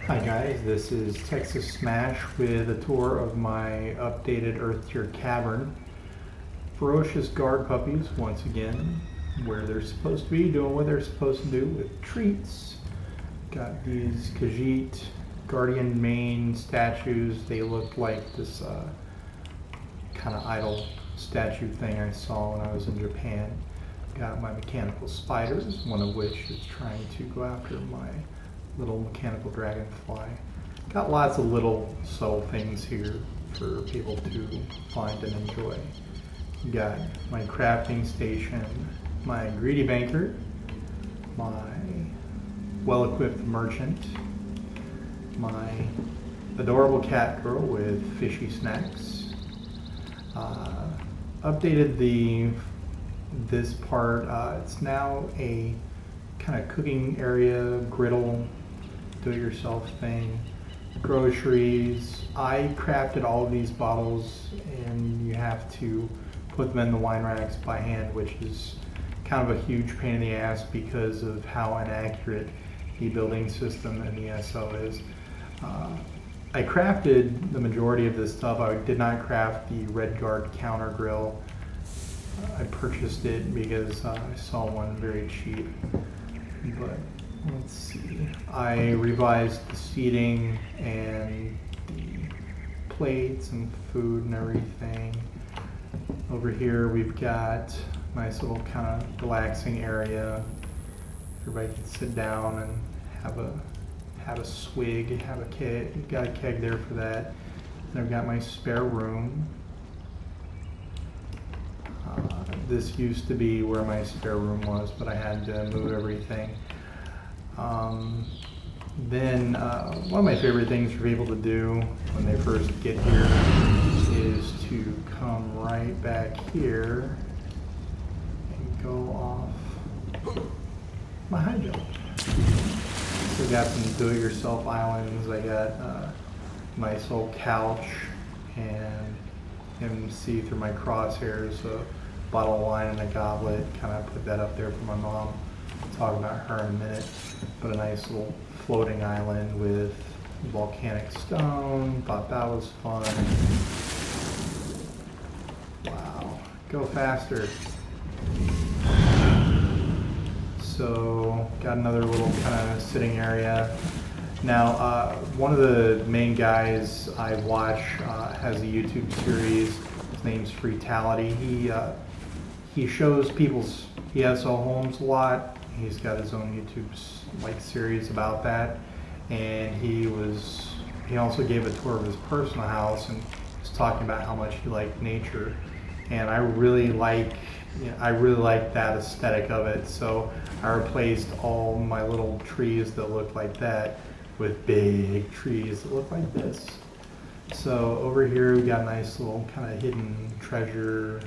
Hi guys, this is Texas Smash with a tour of my updated Earthtear Cavern. Ferocious guard puppies once again, where they're supposed to be, doing what they're supposed to do with treats. Got these Khajiit guardian mane statues. They look like this kind of idol statue thing I saw when I was in Japan. Got my mechanical spiders, one of which is trying to go after my little mechanical dragonfly. Got lots of little subtle things here for people to find and enjoy. Got my crafting station, my greedy banker, my well-equipped merchant, my adorable cat girl with fishy snacks. Updated this part. It's now a kind of cooking area, griddle, do-it-yourself thing, groceries. I crafted all of these bottles, and you have to put them in the wine racks by hand, which is kind of a huge pain in the ass because of how inaccurate the building system in the ESO is. I crafted the majority of this stuff. I did not craft the Red Guard counter grill. I purchased it because I saw one very cheap. But let's see. I revised the seating and the plates and food and everything. Over here we've got a nice little kind of relaxing area. Everybody can sit down and have a swig, have a keg. Got a keg there for that. And I've got my spare room. This used to be where my spare room was, but I had to move everything. Then one of my favorite things for people to do when they first get here is to come right back here and go off my high jump. So I got some do-it-yourself islands. I got a nice little couch, and you can see through my crosshairs a bottle of wine and a goblet. Kind of put that up there for my mom. I'll talk about her in a minute. But a nice little floating island with volcanic stone. Thought that was fun. Wow, go faster. So got another little kind of sitting area. Now, one of the main guys I watch has a YouTube series. His name's Freetality. He shows people's ESO homes a lot. He's got his own YouTube series about that, and he also gave a tour of his personal house and was talking about how much he liked nature, and I really like that aesthetic of it. So I replaced all my little trees that look like that with big trees that look like this. So over here we got a nice little kind of hidden treasure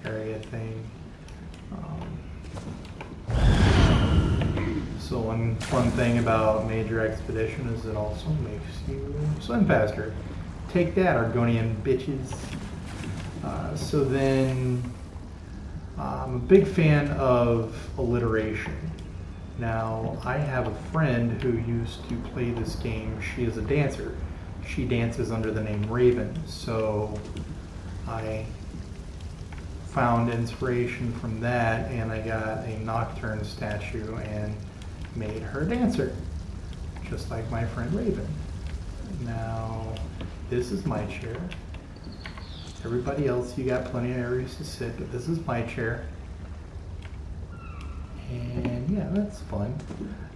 area thing. So one fun thing about major expedition is it also makes you swim faster. Take that, Argonian bitches. So then I'm a big fan of alliteration. Now, I have a friend who used to play this game. She is a dancer. She dances under the name Raven. So I found inspiration from that, and I got a Nocturne statue and made her a dancer, just like my friend Raven. Now, this is my chair. Everybody else, you got plenty of areas to sit, but this is my chair. And yeah, that's fun.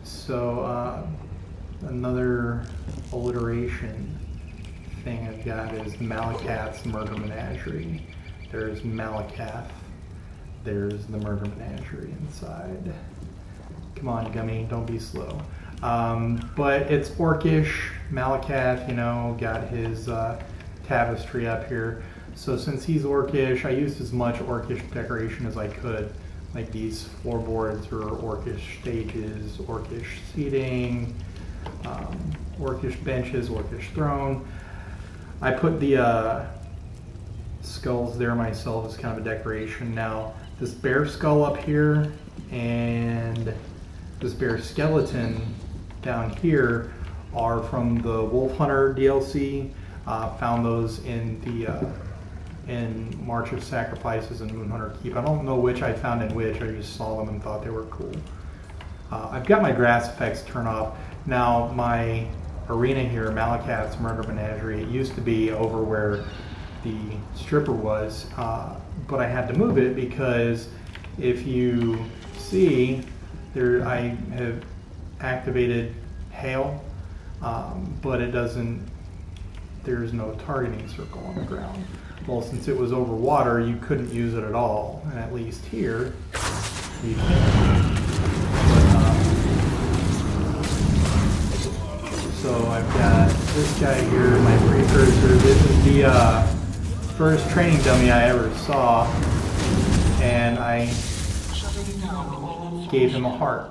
So another alliteration thing I've got is Malakath's Murder Menagerie. There's Malakath, there's the Murder Menagerie inside. Come on, Gummy, don't be slow. But it's orcish. Malakath, got his tapestry up here. So since he's orcish, I used as much orcish decoration as I could. Like these floorboards are orcish stages, orcish seating, orcish benches, orcish throne. I put the skulls there myself as kind of a decoration. Now, this bear skull up here and this bear skeleton down here are from the Wolf Hunter DLC. Found those in the in March of Sacrifices and Moonhunter Keep. I don't know which I found in which. I just saw them and thought they were cool. I've got my grass effects turned off. Now my arena here, Malakat's Murder Menagerie, it used to be over where the stripper was, but I had to move it because if you see there, I have activated hail, but it doesn't, there's no targeting circle on the ground. Well, since it was over water, you couldn't use it at all, and at least here, you can. So I've got this guy here, my precursor. This is the first training dummy I ever saw, and I gave him a heart.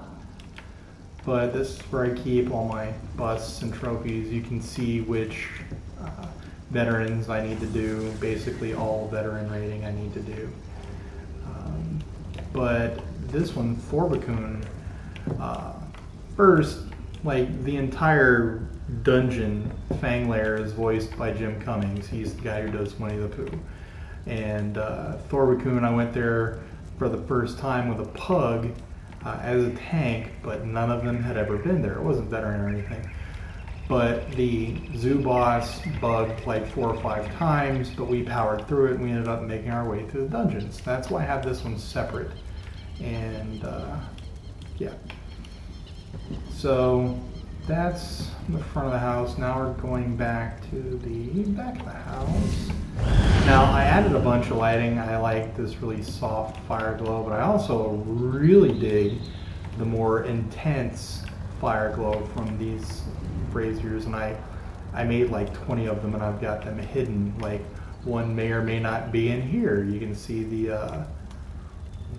But this is where I keep all my busts and trophies. You can see which veterans I need to do, basically all veteran rating I need to do. But this one, Thorbacun, first, like the entire dungeon Fang Lair is voiced by Jim Cummings. He's the guy who does Winnie the Pooh. And Thorbacun, I went there for the first time with a pug as a tank, but none of them had ever been there. It wasn't veteran or anything. But the zoo boss bugged like 4 or 5 times, but we powered through it and we ended up making our way through the dungeons. That's why I have this one separate. And yeah. So that's the front of the house. Now we're going back to the back of the house. Now I added a bunch of lighting. I like this really soft fire glow, but I also really dig the more intense fire glow from these braziers, and I made like 20 of them, and I've got them hidden. Like one may or may not be in here. You can see the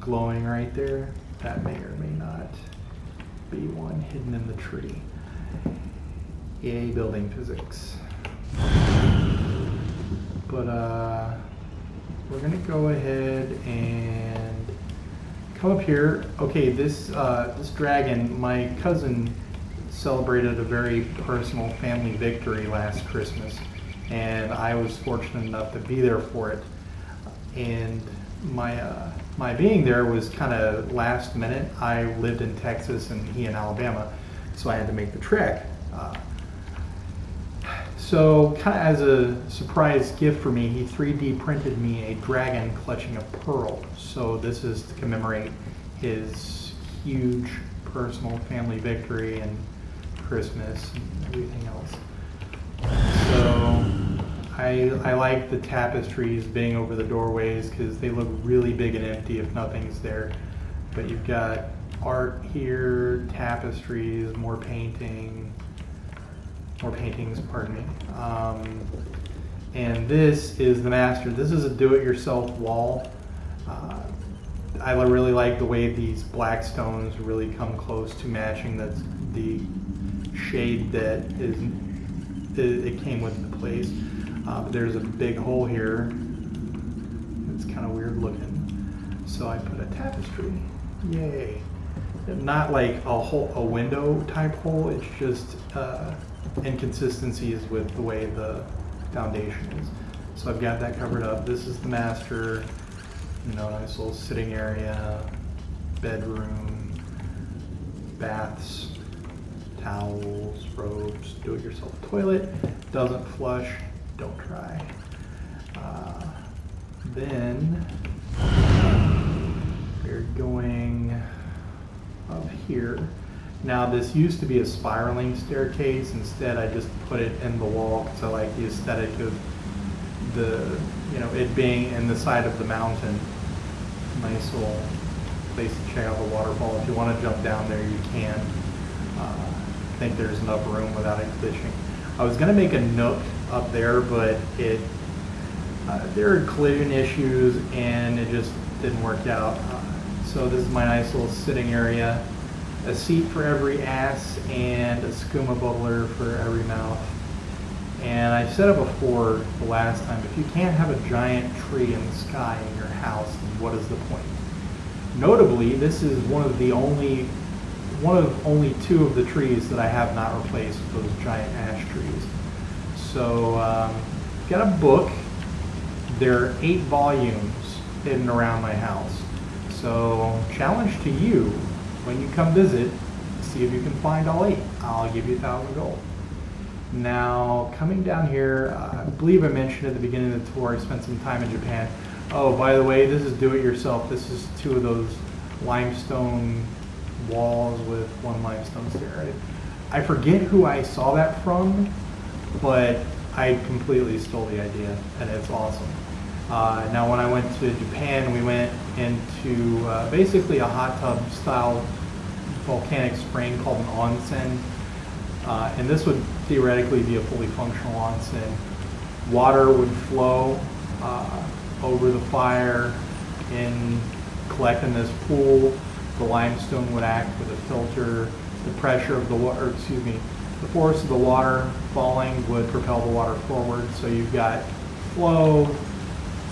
glowing right there. That may or may not be one hidden in the tree. Yay, building physics. But we're gonna go ahead and come up here. Okay, this dragon, my cousin celebrated a very personal family victory last Christmas, and I was fortunate enough to be there for it. And my being there was kind of last minute. I lived in Texas and he in Alabama, so I had to make the trek. So kind of as a surprise gift for me, he 3D printed me a dragon clutching a pearl. So this is to commemorate his huge personal family victory and Christmas and everything else. So I like the tapestries being over the doorways because they look really big and empty if nothing's there. But you've got art here, tapestries, more paintings, pardon me. And this is the master. This is a do-it-yourself wall. I really like the way these black stones really come close to matching the shade that it came with the place. There's a big hole here. It's kind of weird looking. So I put a tapestry. Yay. Not like a window type hole. It's just inconsistencies with the way the foundation is. So I've got that covered up. This is the master. Nice little sitting area, bedroom, baths, towels, robes, do-it-yourself toilet. Doesn't flush, don't try. Then we're going up here. Now this used to be a spiraling staircase. Instead I just put it in the wall because I like the aesthetic of it being in the side of the mountain. Nice little place to check out the waterfall. If you want to jump down there, you can. I think there's enough room without it glitching. I was going to make a nook up there, but there are collision issues and it just didn't work out. So this is my nice little sitting area. A seat for every ass and a skooma bubbler for every mouth. And I said it before the last time, if you can't have a giant tree in the sky in your house, then what is the point? Notably, this is one of the only one of only 2 of the trees that I have not replaced with those giant ash trees. So, got a book. There are 8 volumes hidden around my house. So, challenge to you, when you come visit, see if you can find all 8. I'll give you 1,000 gold. Now, coming down here, I believe I mentioned at the beginning of the tour, I spent some time in Japan. Oh, by the way, this is do-it-yourself. This is 2 of those limestone walls with 1 limestone stair. I forget who I saw that from, but I completely stole the idea, and it's awesome. Now, when I went to Japan, we went into basically a hot tub style volcanic spring called an onsen. And this would theoretically be a fully functional onsen. Water would flow over the fire and collect in this pool. The limestone would act with a filter. The pressure of the water, the force of the water falling would propel the water forward. So you've got flow,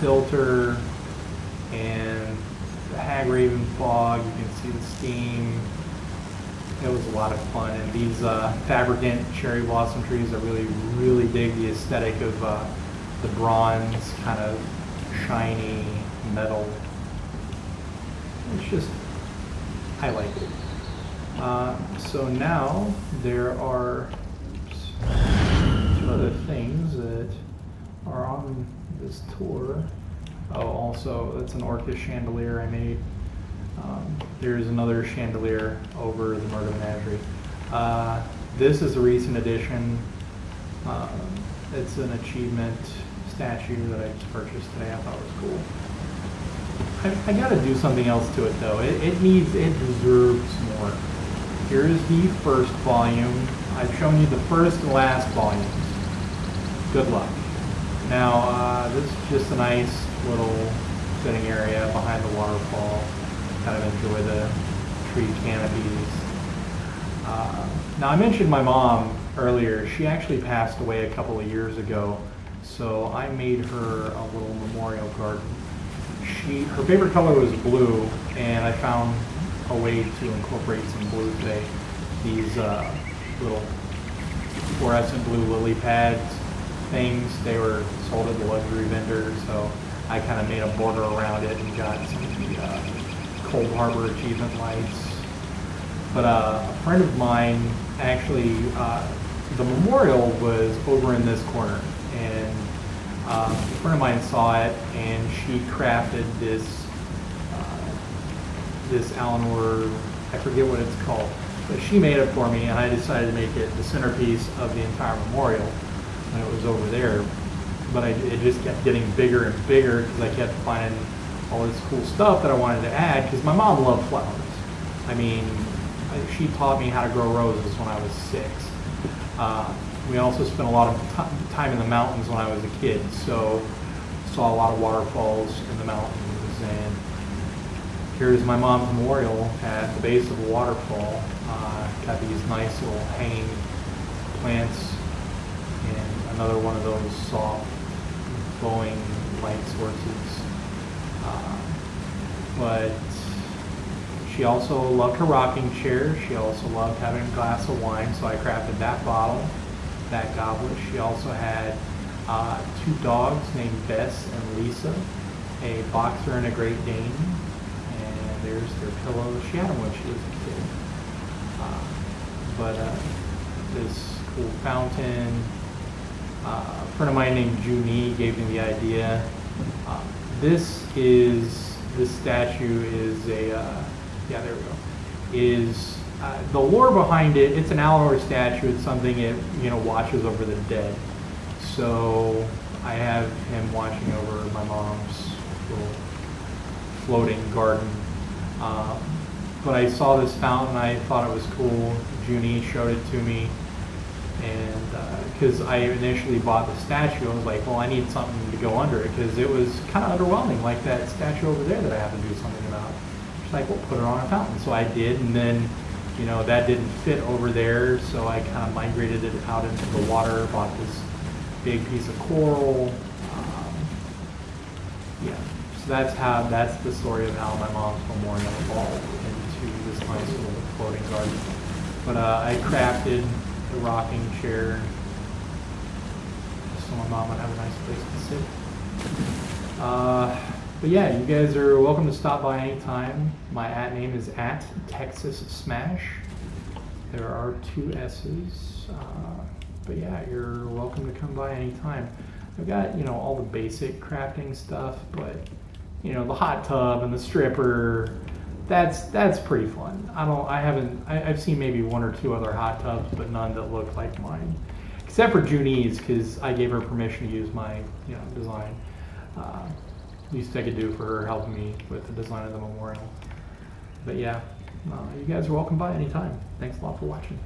filter, and the hag raven fog. You can see the steam. It was a lot of fun, and these fabricant cherry blossom trees, I really dig the aesthetic of the bronze, kind of shiny metal. It's just, I like it. So now there are 2 other things that are on this tour. Oh, also, that's an orchid chandelier I made. There's another chandelier over the murder menagerie. This is a recent addition. It's an achievement statue that I just purchased today. I thought it was cool. I gotta do something else to it though. It deserves more. Here's the first volume. I've shown you the first and last volumes. Good luck. Now, this is just a nice little sitting area behind the waterfall. Kind of enjoy the tree canopies. Now, I mentioned my mom earlier. She actually passed away a couple of years ago, so I made her a little memorial garden. Her favorite color was blue, and I found a way to incorporate some blue today. These little fluorescent blue lily pads things, they were sold at the luxury vendor, so I kind of made a border around it and got some of the Cold Harbor achievement lights. But a friend of mine, actually, the memorial was over in this corner, and a friend of mine saw it, and she crafted this Eleanor, I forget what it's called, but she made it for me, and I decided to make it the centerpiece of the entire memorial when it was over there. But it just kept getting bigger and bigger because I kept finding all this cool stuff that I wanted to add, because my mom loved flowers. I mean, she taught me how to grow roses when I was 6. We also spent a lot of time in the mountains when I was a kid, so saw a lot of waterfalls in the mountains. And here's my mom's memorial at the base of a waterfall. Got these nice little hanging plants and another one of those soft flowing light sources. But she also loved her rocking chair. She also loved having a glass of wine, so I crafted that bottle, that goblet. She also had 2 dogs named Bess and Lisa, a boxer and a Great Dane, and there's their pillows. She had them when she was a kid. This cool fountain. A friend of mine named Junie gave me the idea. This statue is yeah, there we go. Is the lore behind it? It's an Eleanor statue. It's something it watches over the dead. So I have him watching over my mom's little floating garden. But I saw this fountain. I thought it was cool. Junie showed it to me, and because I initially bought the statue, I was like, well, I need something to go under it because it was kind of underwhelming, like that statue over there that I have to do something about. She's like, well, put it on a fountain. So I did, and then that didn't fit over there, so I kind of migrated it out into the water, bought this big piece of coral. Yeah, so that's the story of how my mom's memorial evolved into this nice little floating garden. But I crafted the rocking chair just so my mom would have a nice place to sit. But yeah, you guys are welcome to stop by anytime. My @ name is @TexasSmash. There are 2 S's. But yeah, you're welcome to come by anytime. I've got, you know, all the basic crafting stuff, but you know, the hot tub and the stripper, that's pretty fun. I've seen maybe 1 or 2 other hot tubs, but none that look like mine. Except for Juni's, because I gave her permission to use my, you know, design. Least I could do for her helping me with the design of the memorial. But yeah, you guys are welcome by anytime. Thanks a lot for watching.